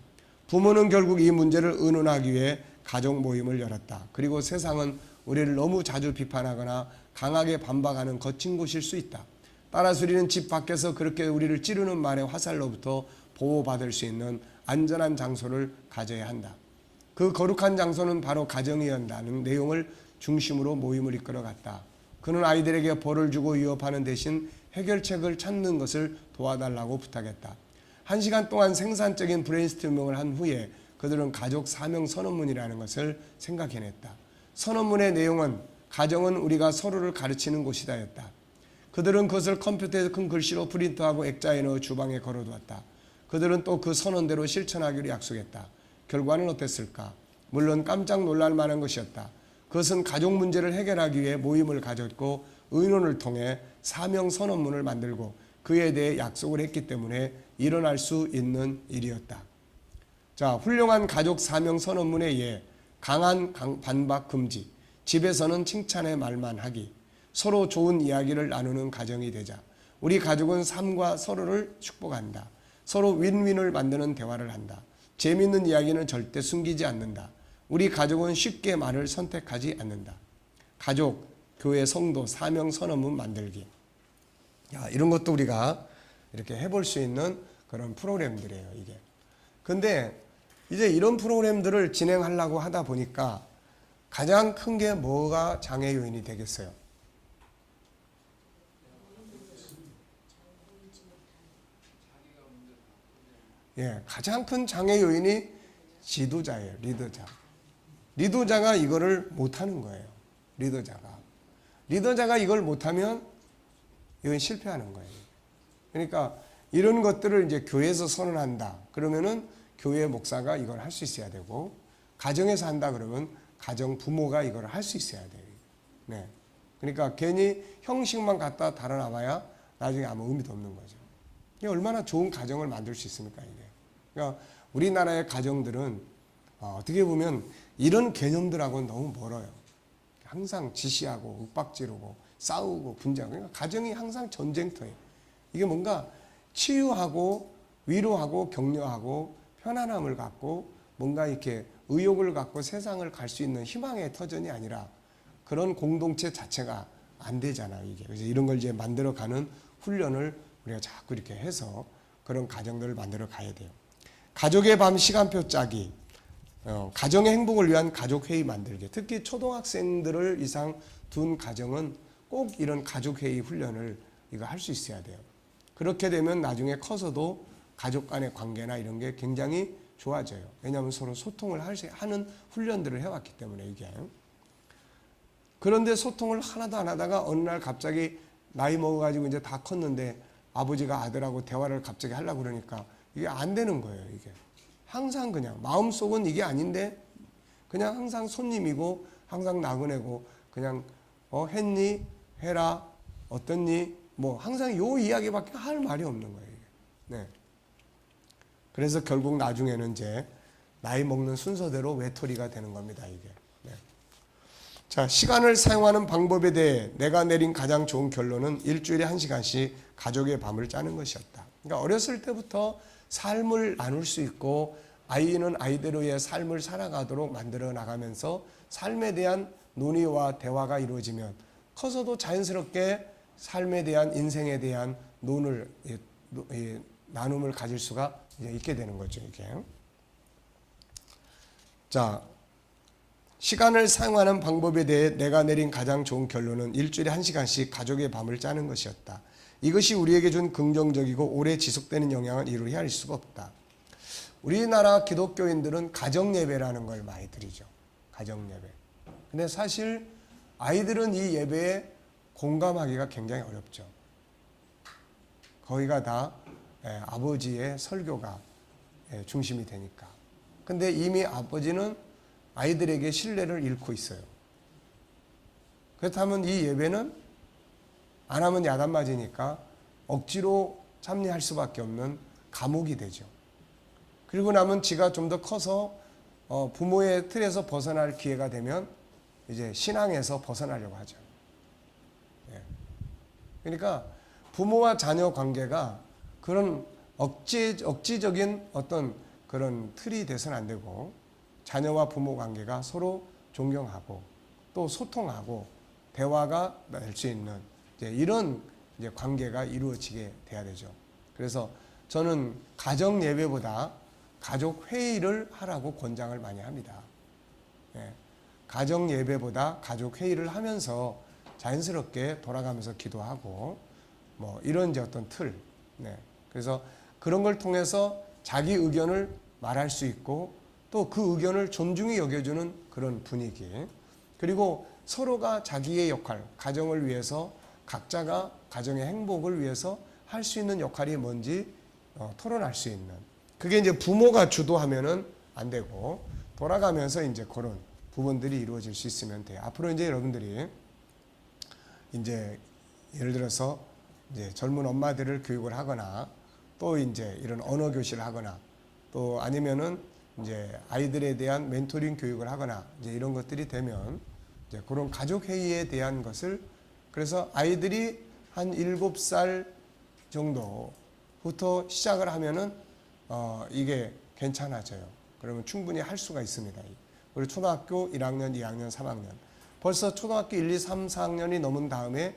부모는 결국 이 문제를 의논하기 위해 가족 모임을 열었다. 그리고 세상은 우리를 너무 자주 비판하거나 강하게 반박하는 거친 곳일 수 있다. 따라서 우리는 집 밖에서 그렇게 우리를 찌르는 말의 화살로부터 보호받을 수 있는 안전한 장소를 가져야 한다. 그 거룩한 장소는 바로 가정이었다는 내용을 중심으로 모임을 이끌어갔다. 그는 아이들에게 벌을 주고 위협하는 대신 해결책을 찾는 것을 도와달라고 부탁했다. 1시간 동안 생산적인 브레인스토밍을 한 후에 그들은 가족 사명 선언문이라는 것을 생각해냈다. 선언문의 내용은 가정은 우리가 서로를 가르치는 곳이다였다. 그들은 그것을 컴퓨터에서 큰 글씨로 프린트하고 액자에 넣어 주방에 걸어두었다. 그들은 또 그 선언대로 실천하기로 약속했다. 결과는 어땠을까? 물론 깜짝 놀랄 만한 것이었다. 그것은 가족 문제를 해결하기 위해 모임을 가졌고 의논을 통해 사명 선언문을 만들고 그에 대해 약속을 했기 때문에 일어날 수 있는 일이었다. 자, 훌륭한 가족 사명 선언문에 의해 강한 반박 금지, 집에서는 칭찬의 말만 하기, 서로 좋은 이야기를 나누는 가정이 되자. 우리 가족은 삶과 서로를 축복한다. 서로 윈윈을 만드는 대화를 한다. 재미있는 이야기는 절대 숨기지 않는다. 우리 가족은 쉽게 말을 선택하지 않는다. 가족, 교회, 성도, 사명 선언문 만들기. 야, 이런 것도 우리가 이렇게 해볼 수 있는 그런 프로그램들이에요, 이게. 근데 이제 이런 프로그램들을 진행하려고 하다 보니까 가장 큰 게 뭐가 장애 요인이 되겠어요? 예, 가장 큰 장애 요인이 지도자예요, 리더자. 리더자가 이거를 못하는 거예요, 리더자가 이걸 못하면 이건 실패하는 거예요. 그러니까 이런 것들을 이제 교회에서 선언한다. 그러면은 교회 목사가 이걸 할 수 있어야 되고, 가정에서 한다 그러면 가정 부모가 이걸 할 수 있어야 돼요. 네. 그러니까 괜히 형식만 갖다 달아놔봐야 나중에 아무 의미도 없는 거죠. 이게 얼마나 좋은 가정을 만들 수 있습니까, 이게. 그러니까 우리나라의 가정들은 어떻게 보면 이런 개념들하고는 너무 멀어요. 항상 지시하고 윽박지르고 싸우고 분쟁하고, 그러니까 가정이 항상 전쟁터예요. 이게 뭔가 치유하고 위로하고 격려하고 편안함을 갖고 뭔가 이렇게 의욕을 갖고 세상을 갈 수 있는 희망의 터전이 아니라 그런 공동체 자체가 안 되잖아요, 이게. 그래서 이런 걸 이제 만들어가는 훈련을 우리가 자꾸 이렇게 해서 그런 가정들을 만들어 가야 돼요. 가족의 밤 시간표 짜기, 가정의 행복을 위한 가족회의 만들기. 특히 초등학생들을 이상 둔 가정은 꼭 이런 가족회의 훈련을 이거 할 수 있어야 돼요. 그렇게 되면 나중에 커서도 가족 간의 관계나 이런 게 굉장히 좋아져요. 왜냐하면 서로 소통을 하는 훈련들을 해왔기 때문에 이게. 그런데 소통을 하나도 안 하다가 어느 날 갑자기 나이 먹어가지고 이제 다 컸는데 아버지가 아들하고 대화를 갑자기 하려고 그러니까 이게 안 되는 거예요, 이게. 항상 그냥 마음속은 이게 아닌데 그냥 항상 손님이고 항상 나그네고 그냥 했니? 해라? 어떻니? 뭐 항상 요 이야기밖에 할 말이 없는 거예요, 이게. 네. 그래서 결국 나중에는 이제 나이 먹는 순서대로 외톨이가 되는 겁니다, 이게. 네. 자, 시간을 사용하는 방법에 대해 내가 내린 가장 좋은 결론은 일주일에 1시간씩 가족의 밤을 짜는 것이었다. 그러니까 어렸을 때부터 삶을 나눌 수 있고 아이는 아이대로의 삶을 살아가도록 만들어 나가면서 삶에 대한 논의와 대화가 이루어지면 커서도 자연스럽게 삶에 대한 인생에 대한 나눔을 가질 수가 이제 있게 되는 거죠, 이게. 자, 시간을 사용하는 방법에 대해 내가 내린 가장 좋은 결론은 일주일에 1시간씩 가족의 밤을 짜는 것이었다. 이것이 우리에게 준 긍정적이고 오래 지속되는 영향을 이루 헤아릴 수가 없다. 우리나라 기독교인들은 가정예배라는 걸 많이 드리죠. 가정예배. 근데 사실 아이들은 이 예배에 공감하기가 굉장히 어렵죠. 거기가 다 아버지의 설교가 중심이 되니까. 근데 이미 아버지는 아이들에게 신뢰를 잃고 있어요. 그렇다면 이 예배는 안 하면 야단 맞으니까 억지로 참여할 수밖에 없는 감옥이 되죠. 그리고 나면 지가 좀 더 커서 부모의 틀에서 벗어날 기회가 되면 이제 신앙에서 벗어나려고 하죠. 예. 그러니까 부모와 자녀 관계가 그런 억지적인 어떤 그런 틀이 돼서는 안 되고, 자녀와 부모 관계가 서로 존경하고 또 소통하고 대화가 될 수 있는 이제 이런 이제 관계가 이루어지게 돼야 되죠. 그래서 저는 가정 예배보다 가족 회의를 하라고 권장을 많이 합니다. 예. 가정 예배보다 가족 회의를 하면서 자연스럽게 돌아가면서 기도하고 뭐 이런 이제 어떤 틀. 네. 그래서 그런 걸 통해서 자기 의견을 말할 수 있고 또 그 의견을 존중히 여겨주는 그런 분위기. 그리고 서로가 자기의 역할, 가정을 위해서 각자가 가정의 행복을 위해서 할 수 있는 역할이 뭔지 토론할 수 있는. 그게 이제 부모가 주도하면은 안 되고 돌아가면서 이제 그런 부분들이 이루어질 수 있으면 돼요. 앞으로 이제 여러분들이 이제 예를 들어서 이제 젊은 엄마들을 교육을 하거나 또 이제 이런 언어 교실을 하거나 또 아니면은 이제 아이들에 대한 멘토링 교육을 하거나 이제 이런 것들이 되면 이제 그런 가족 회의에 대한 것을, 그래서 아이들이 한 7살 정도부터 시작을 하면은 이게 괜찮아져요. 그러면 충분히 할 수가 있습니다. 그리고 초등학교 1학년, 2학년, 3학년. 벌써 초등학교 1, 2, 3, 4학년이 넘은 다음에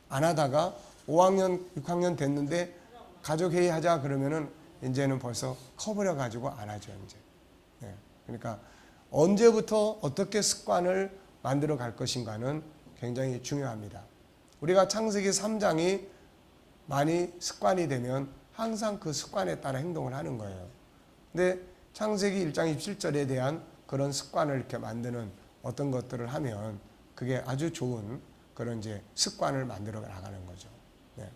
안 하다가 5학년, 6학년 됐는데 가족 회의 하자 그러면은 이제는 벌써 커버려 가지고 안 하죠, 이제. 네. 그러니까 언제부터 어떻게 습관을 만들어 갈 것인가는 굉장히 중요합니다. 우리가 창세기 3장이 많이 습관이 되면 항상 그 습관에 따라 행동을 하는 거예요. 근데 창세기 1장 27절에 대한 그런 습관을 이렇게 만드는 어떤 것들을 하면 그게 아주 좋은 그런 이제 습관을 만들어 나가는 거죠. 네.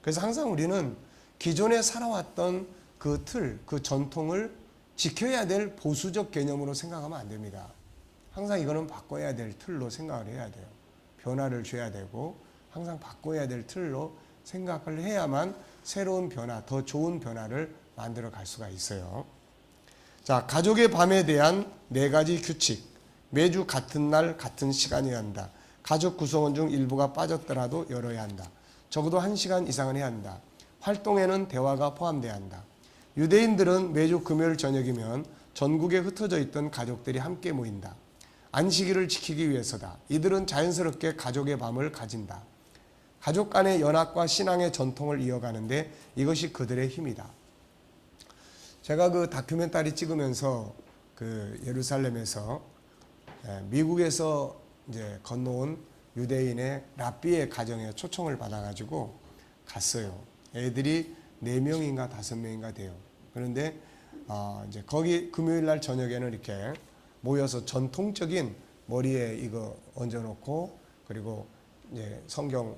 그래서 항상 우리는 기존에 살아왔던 그 틀, 그 전통을 지켜야 될 보수적 개념으로 생각하면 안 됩니다. 항상 이거는 바꿔야 될 틀로 생각을 해야 돼요. 변화를 줘야 되고 항상 바꿔야 될 틀로 생각을 해야만 새로운 변화, 더 좋은 변화를 만들어 갈 수가 있어요. 자, 가족의 밤에 대한 4가지 규칙. 매주 같은 날 같은 시간이어야 한다. 가족 구성원 중 일부가 빠졌더라도 열어야 한다. 적어도 1시간 이상은 해야 한다. 활동에는 대화가 포함돼야 한다. 유대인들은 매주 금요일 저녁이면 전국에 흩어져 있던 가족들이 함께 모인다. 안식일을 지키기 위해서다. 이들은 자연스럽게 가족의 밤을 가진다. 가족 간의 연합과 신앙의 전통을 이어가는데 이것이 그들의 힘이다. 제가 그 다큐멘터리 찍으면서 그 예루살렘에서 미국에서 이제 건너온 유대인의 랍비의 가정에 초청을 받아가지고 갔어요. 애들이 4명인가 5명인가 돼요. 그런데 이제 거기 금요일 날 저녁에는 이렇게 모여서 전통적인 머리에 이거 얹어놓고 그리고 이제 성경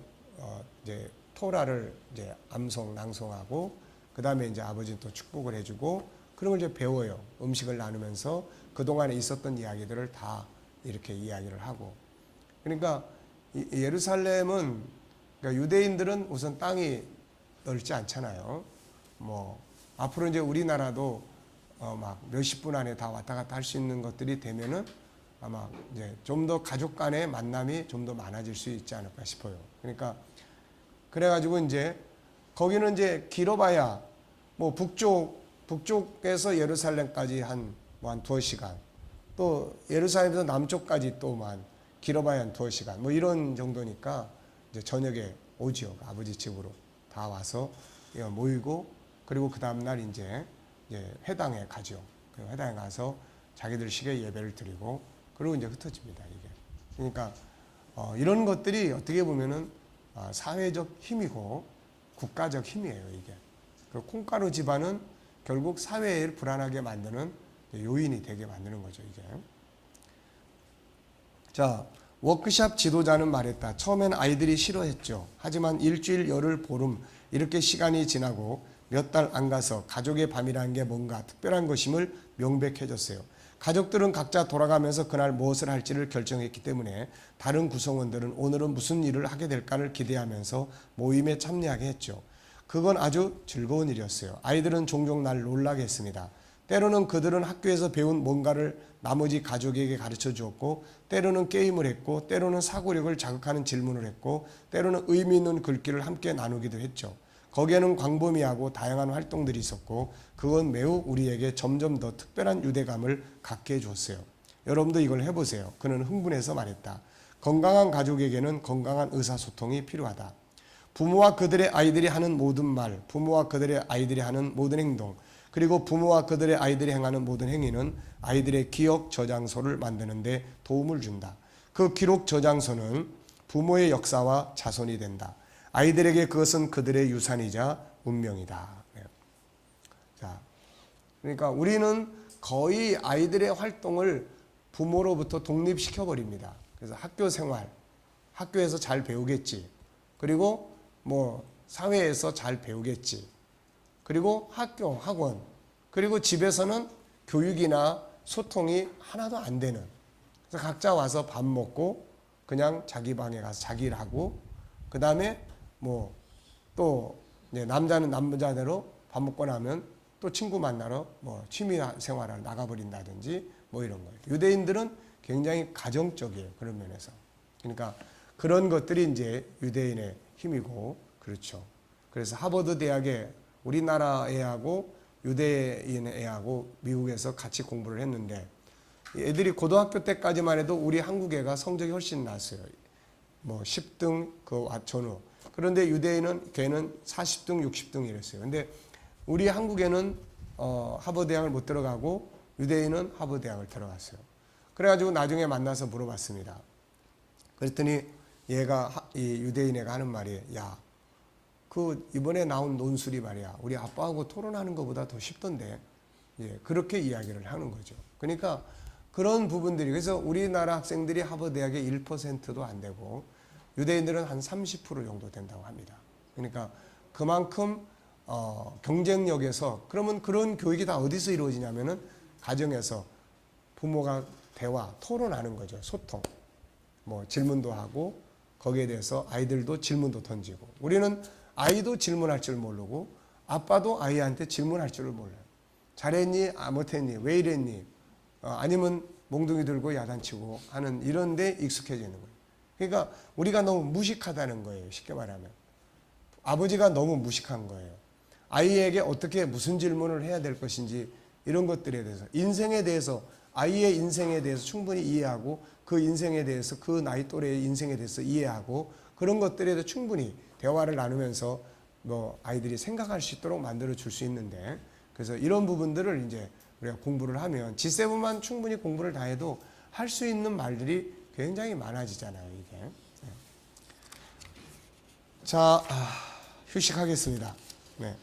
이제 토라를 이제 암송 낭송하고 그 다음에 이제 아버지는 또 축복을 해주고 그런 걸 이제 배워요. 음식을 나누면서 그 동안에 있었던 이야기들을 다 이렇게 이야기를 하고. 그러니까 예루살렘은 그러니까 유대인들은 우선 땅이 넓지 않잖아요. 뭐 앞으로 이제 우리나라도 막 몇십 분 안에 다 왔다 갔다 할 수 있는 것들이 되면은 아마 이제 좀 더 가족 간의 만남이 좀 더 많아질 수 있지 않을까 싶어요. 그러니까 그래가지고 이제 거기는 이제 길어봐야 뭐 북쪽에서 예루살렘까지 한 2시간, 또 예루살렘에서 남쪽까지 또만 길어봐야 한 2시간, 뭐 이런 정도니까 이제 저녁에 오지요. 아버지 집으로 다 와서 모이고 그리고 그 다음날 이제 회당에 가죠. 그 회당에 가서 자기들 식의 예배를 드리고 그리고 이제 흩어집니다. 이게. 그러니까 이런 것들이 어떻게 보면은 사회적 힘이고 국가적 힘이에요. 이게. 그 콩가루 집안은 결국 사회를 불안하게 만드는 요인이 되게 만드는 거죠. 이게. 자, 워크샵 지도자는 말했다. 처음엔 아이들이 싫어했죠. 하지만 일주일, 열흘, 보름 이렇게 시간이 지나고 몇 달 안 가서 가족의 밤이라는 게 뭔가 특별한 것임을 명백해졌어요. 가족들은 각자 돌아가면서 그날 무엇을 할지를 결정했기 때문에 다른 구성원들은 오늘은 무슨 일을 하게 될까를 기대하면서 모임에 참여하게 했죠. 그건 아주 즐거운 일이었어요. 아이들은 종종 날 놀라게 했습니다. 때로는 그들은 학교에서 배운 뭔가를 나머지 가족에게 가르쳐 주었고, 때로는 게임을 했고, 때로는 사고력을 자극하는 질문을 했고, 때로는 의미 있는 글귀를 함께 나누기도 했죠. 거기에는 광범위하고 다양한 활동들이 있었고, 그건 매우 우리에게 점점 더 특별한 유대감을 갖게 해주었어요. 여러분도 이걸 해보세요. 그는 흥분해서 말했다. 건강한 가족에게는 건강한 의사소통이 필요하다. 부모와 그들의 아이들이 하는 모든 말, 부모와 그들의 아이들이 하는 모든 행동, 그리고 부모와 그들의 아이들이 행하는 모든 행위는 아이들의 기억 저장소를 만드는 데 도움을 준다. 그 기록 저장소는 부모의 역사와 자손이 된다. 아이들에게 그것은 그들의 유산이자 운명이다. 자, 그러니까 우리는 거의 아이들의 활동을 부모로부터 독립시켜 버립니다. 그래서 학교 생활, 학교에서 잘 배우겠지. 그리고 뭐 사회에서 잘 배우겠지. 그리고 학교, 학원, 그리고 집에서는 교육이나 소통이 하나도 안 되는. 그래서 각자 와서 밥 먹고 그냥 자기 방에 가서 자기 일 하고, 그 다음에 뭐 또 남자는 남자대로 밥 먹고 나면 또 친구 만나러 뭐 취미 생활을 나가버린다든지 뭐 이런 거예요. 유대인들은 굉장히 가정적이에요. 그런 면에서. 그러니까 그런 것들이 이제 유대인의 힘이고, 그렇죠. 그래서 하버드 대학에 우리나라 애하고 유대인 애하고 미국에서 같이 공부를 했는데, 애들이 고등학교 때까지만 해도 우리 한국 애가 성적이 훨씬 났어요. 뭐 10등 그 전후. 그런데 유대인은 걔는 40등, 60등 이랬어요. 근데 우리 한국에는 하버드 대학을 못 들어가고 유대인은 하버드 대학을 들어갔어요. 그래가지고 나중에 만나서 물어봤습니다. 그랬더니 얘가 이 유대인 애가 하는 말이, 야, 그 이번에 나온 논술이 말이야, 우리 아빠하고 토론하는 것보다 더 쉽던데. 예, 그렇게 이야기를 하는 거죠. 그러니까 그런 부분들이, 그래서 우리나라 학생들이 하버드 대학의 1%도 안 되고 유대인들은 한 30% 정도 된다고 합니다. 그러니까 그만큼 경쟁력에서, 그러면 그런 교육이 다 어디서 이루어지냐면은 가정에서 부모가 대화, 토론하는 거죠. 소통. 뭐 질문도 하고 거기에 대해서 아이들도 질문도 던지고. 우리는 아이도 질문할 줄 모르고 아빠도 아이한테 질문할 줄을 몰라요. 잘했니? 못했니? 왜 이랬니? 아니면 몽둥이 들고 야단치고 하는 이런 데 익숙해지는 거예요. 그러니까 우리가 너무 무식하다는 거예요. 쉽게 말하면. 아버지가 너무 무식한 거예요. 아이에게 어떻게 무슨 질문을 해야 될 것인지 이런 것들에 대해서, 인생에 대해서, 아이의 인생에 대해서 충분히 이해하고 그 인생에 대해서, 그 나이 또래의 인생에 대해서 이해하고 그런 것들에 대해서 충분히 대화를 나누면서 뭐 아이들이 생각할 수 있도록 만들어 줄 수 있는데, 그래서 이런 부분들을 이제 우리가 공부를 하면 G7만 충분히 공부를 다 해도 할 수 있는 말들이 굉장히 많아지잖아요, 이게. 자, 휴식하겠습니다. 네.